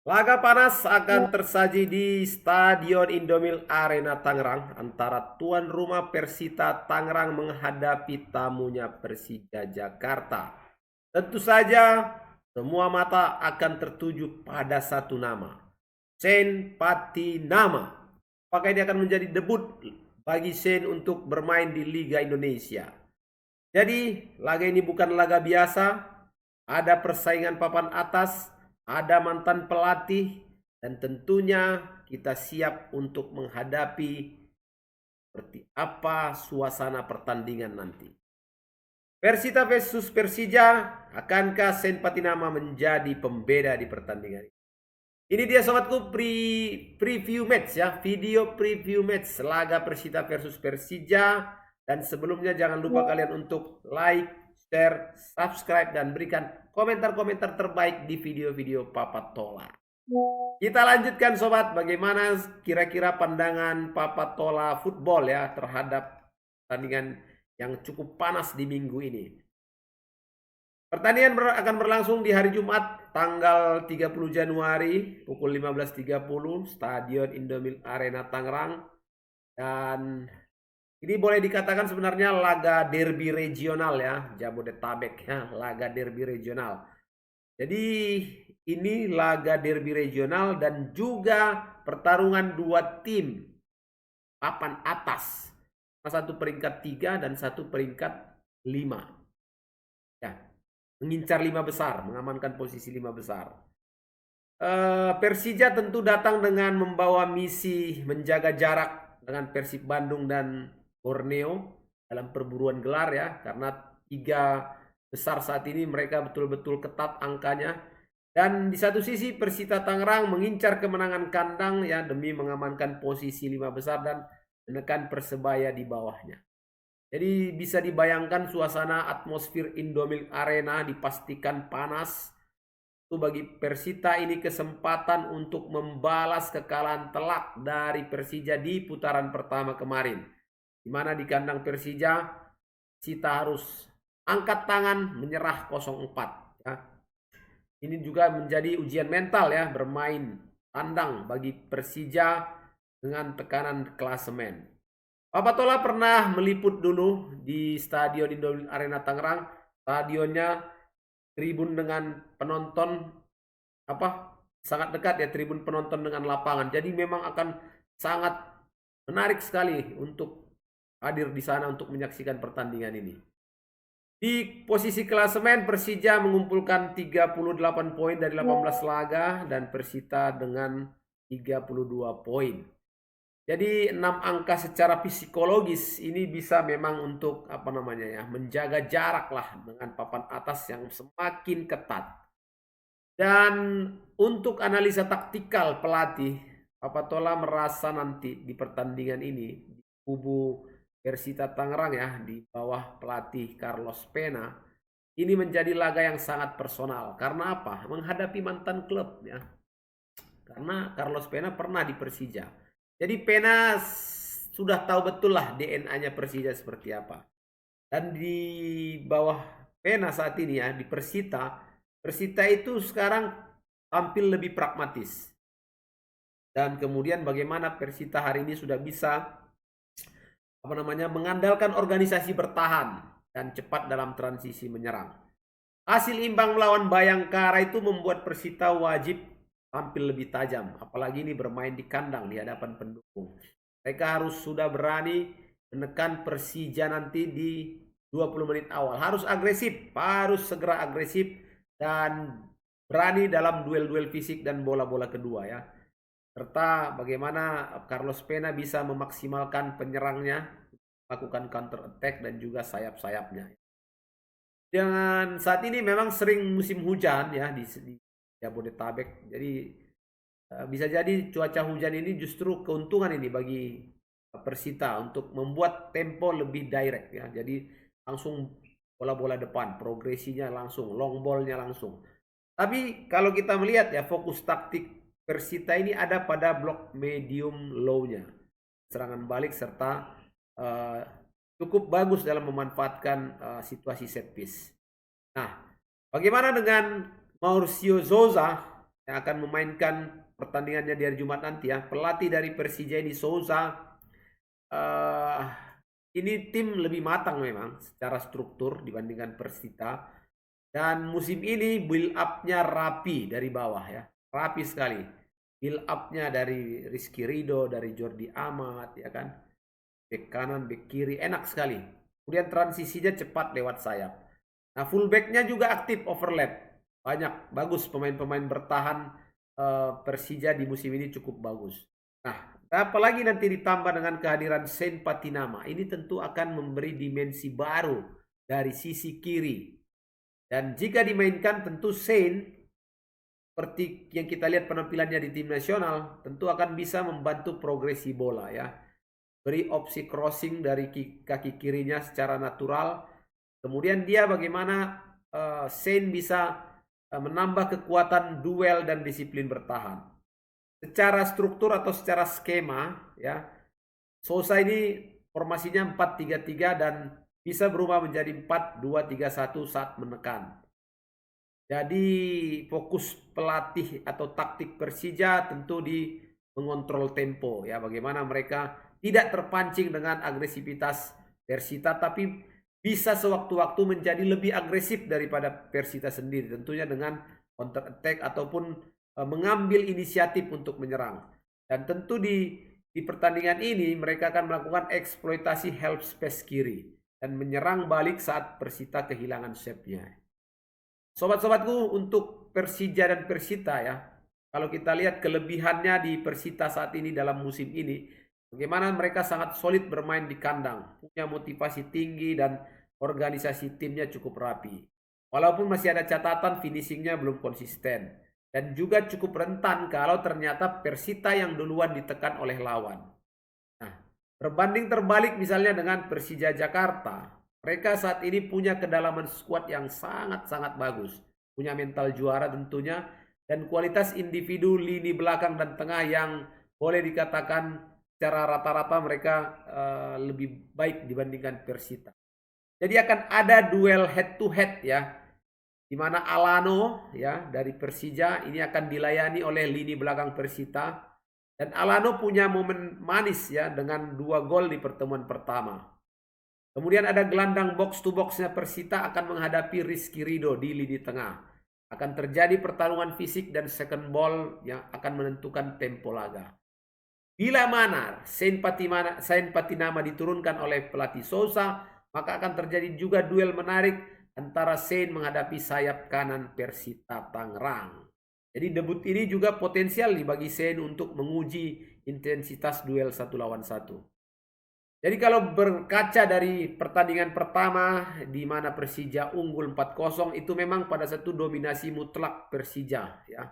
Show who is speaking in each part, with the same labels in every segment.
Speaker 1: Laga panas akan tersaji di Stadion Indomil Arena Tangerang antara tuan rumah Persita Tangerang menghadapi tamunya Persija Jakarta. Tentu saja semua mata akan tertuju pada satu nama, Shane Patinama. Apakah ini akan menjadi debut bagi Shane untuk bermain di Liga Indonesia? Jadi, laga ini bukan laga biasa, ada persaingan papan atas, ada mantan pelatih, dan tentunya kita siap untuk menghadapi seperti apa suasana pertandingan nanti. Persita versus Persija, akankah Sen Patinama menjadi pembeda di pertandingan ini? Ini dia sobatku preview match ya, video preview match laga Persita versus Persija. Dan sebelumnya jangan lupa kalian untuk like, share, subscribe, dan berikan komentar-komentar terbaik di video-video Papa Tola. Kita lanjutkan sobat, bagaimana kira-kira pandangan Papa Tola football ya terhadap pertandingan yang cukup panas di minggu ini. Pertandingan akan berlangsung di hari Jumat tanggal 30 Januari pukul 15.30 Stadion Indomil Arena Tangerang. Dan ini boleh dikatakan sebenarnya laga derby regional ya, Jabodetabek ya, laga derby regional. Jadi ini laga derby regional dan juga pertarungan dua tim papan atas. Satu peringkat 3 dan satu peringkat 5. Ya, mengincar 5 besar, mengamankan posisi 5 besar. Persija tentu datang dengan membawa misi menjaga jarak dengan Persib Bandung dan Borneo dalam perburuan gelar ya, karena 3 besar saat ini mereka betul-betul ketat angkanya. Dan di satu sisi Persita Tangerang mengincar kemenangan kandang ya demi mengamankan posisi 5 besar dan menekan Persebaya di bawahnya. Jadi bisa dibayangkan suasana atmosfer Indomil Arena dipastikan panas. Itu bagi Persita ini kesempatan untuk membalas kekalahan telak dari Persija di putaran pertama kemarin. Di mana di kandang Persija, Persita harus angkat tangan menyerah 0-4 ya. Ini juga menjadi ujian mental ya, bermain tandang bagi Persija dengan tekanan klasemen. Papa Tola pernah meliput dulu di Stadion Indomil Arena Tangerang. Stadionnya tribun dengan penonton sangat dekat ya, tribun penonton dengan lapangan. Jadi memang akan sangat menarik sekali untuk hadir di sana untuk menyaksikan pertandingan ini. Di posisi klasemen Persija mengumpulkan 38 poin dari 18 laga dan Persita dengan 32 poin. Jadi 6 angka secara psikologis ini bisa memang untuk menjaga jarak lah dengan papan atas yang semakin ketat. Dan untuk analisa taktikal pelatih, Papa Tola merasa nanti di pertandingan ini di kubu Persita Tangerang ya di bawah pelatih Carlos Pena ini menjadi laga yang sangat personal. Karena apa? Menghadapi mantan klub ya. Karena Carlos Pena pernah di Persija. Jadi Pena sudah tahu betul lah DNA-nya Persija seperti apa. Dan di bawah Pena saat ini ya di Persita, Persita itu sekarang tampil lebih pragmatis. Dan kemudian bagaimana Persita hari ini sudah bisa mengandalkan organisasi bertahan dan cepat dalam transisi menyerang. Hasil imbang melawan Bayangkara itu membuat Persita wajib tampil lebih tajam, apalagi ini bermain di kandang di hadapan pendukung. Mereka harus sudah berani menekan Persija nanti di 20 menit awal. Harus agresif, harus segera agresif dan berani dalam duel-duel fisik dan bola-bola kedua ya. Serta bagaimana Carlos Pena bisa memaksimalkan penyerangnya, melakukan counter attack dan juga sayap-sayapnya. Dengan saat ini memang sering musim hujan ya di Jabodetabek. Jadi bisa jadi cuaca hujan ini justru keuntungan ini bagi Persita untuk membuat tempo lebih direct ya. Jadi langsung bola-bola depan, progresinya langsung, long ballnya langsung. Tapi kalau kita melihat ya fokus taktik Persita ini ada pada blok medium low-nya. Serangan balik serta cukup bagus dalam memanfaatkan situasi set piece. Nah, bagaimana dengan Mauricio Souza yang akan memainkan pertandingannya di hari Jumat nanti ya. Pelatih dari Persija ini Souza, ini tim lebih matang memang secara struktur dibandingkan Persita. Dan musim ini build up-nya rapi dari bawah ya. Rapi sekali. Build up-nya dari Rizky Ridho, dari Jordi Amat ya kan. Bek kanan, bek kiri, enak sekali. Kemudian transisinya cepat lewat sayap. Nah, fullback-nya juga aktif overlap. Banyak, bagus pemain-pemain bertahan Persija di musim ini cukup bagus. Nah, apalagi nanti ditambah dengan kehadiran Sain Patinama. Ini tentu akan memberi dimensi baru dari sisi kiri. Dan jika dimainkan tentu Sain, seperti yang kita lihat penampilannya di tim nasional, tentu akan bisa membantu progresi bola ya. Beri opsi crossing dari kaki kirinya secara natural. Kemudian dia bagaimana Sain bisa menambah kekuatan duel dan disiplin bertahan. Secara struktur atau secara skema ya, Sousa ini formasinya 4-3-3 dan bisa berubah menjadi 4-2-3-1 saat menekan. Jadi fokus pelatih atau taktik Persija tentu di mengontrol tempo ya, bagaimana mereka tidak terpancing dengan agresivitas Persita tapi bisa sewaktu-waktu menjadi lebih agresif daripada Persita sendiri, tentunya dengan counter attack ataupun mengambil inisiatif untuk menyerang. Dan tentu di pertandingan ini mereka akan melakukan eksploitasi half space kiri dan menyerang balik saat Persita kehilangan shape-nya. Sobat-sobatku, untuk Persija dan Persita ya, kalau kita lihat kelebihannya di Persita saat ini dalam musim ini, bagaimana mereka sangat solid bermain di kandang, punya motivasi tinggi dan organisasi timnya cukup rapi. Walaupun masih ada catatan finishingnya belum konsisten dan juga cukup rentan kalau ternyata Persita yang duluan ditekan oleh lawan. Nah, berbanding terbalik misalnya dengan Persija Jakarta, mereka saat ini punya kedalaman skuad yang sangat-sangat bagus, punya mental juara tentunya, dan kualitas individu lini belakang dan tengah yang boleh dikatakan secara rata-rata mereka lebih baik dibandingkan Persita. Jadi akan ada duel head to head ya, di mana Alano ya dari Persija ini akan dilayani oleh lini belakang Persita, dan Alano punya momen manis ya dengan 2 gol di pertemuan pertama. Kemudian ada gelandang box to boxnya Persita akan menghadapi Rizky Ridho di lini tengah. Akan terjadi pertarungan fisik dan second ball yang akan menentukan tempo laga. Bila mana Sain Patinama diturunkan oleh pelatih Sousa, maka akan terjadi juga duel menarik antara Sain menghadapi sayap kanan Persita Tangerang. Jadi debut ini juga potensial bagi Sain untuk menguji intensitas duel 1 lawan 1. Jadi kalau berkaca dari pertandingan pertama di mana Persija unggul 4-0, itu memang pada satu dominasi mutlak Persija ya.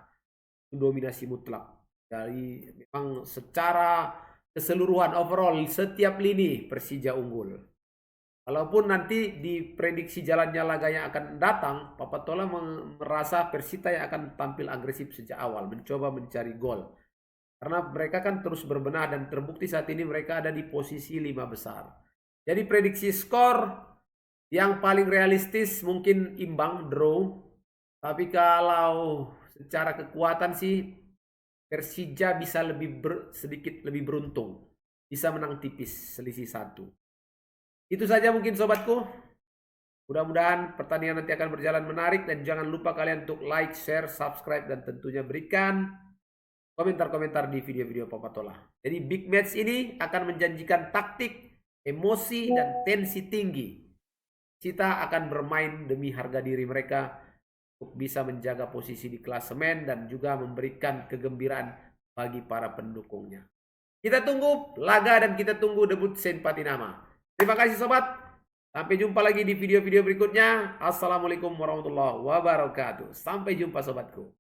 Speaker 1: Dominasi mutlak. Dari memang secara keseluruhan overall setiap lini Persija unggul. Walaupun nanti diprediksi jalannya laga yang akan datang, Papatola merasa Persita yang akan tampil agresif sejak awal, mencoba mencari gol. Karena mereka kan terus berbenah dan terbukti saat ini mereka ada di posisi 5 besar. Jadi prediksi skor yang paling realistis mungkin imbang, draw. Tapi kalau secara kekuatan sih Persija bisa sedikit lebih beruntung. Bisa menang tipis, selisih 1. Itu saja mungkin sobatku. Mudah-mudahan pertandingan nanti akan berjalan menarik. Dan jangan lupa kalian untuk like, share, subscribe, dan tentunya berikan komentar-komentar di video-video Papatola. Jadi big match ini akan menjanjikan taktik, emosi, dan tensi tinggi. Kita akan bermain demi harga diri mereka untuk bisa menjaga posisi di klasemen dan juga memberikan kegembiraan bagi para pendukungnya. Kita tunggu laga dan kita tunggu debut Sain Patinama. Terima kasih sobat. Sampai jumpa lagi di video-video berikutnya. Assalamualaikum warahmatullahi wabarakatuh. Sampai jumpa sobatku.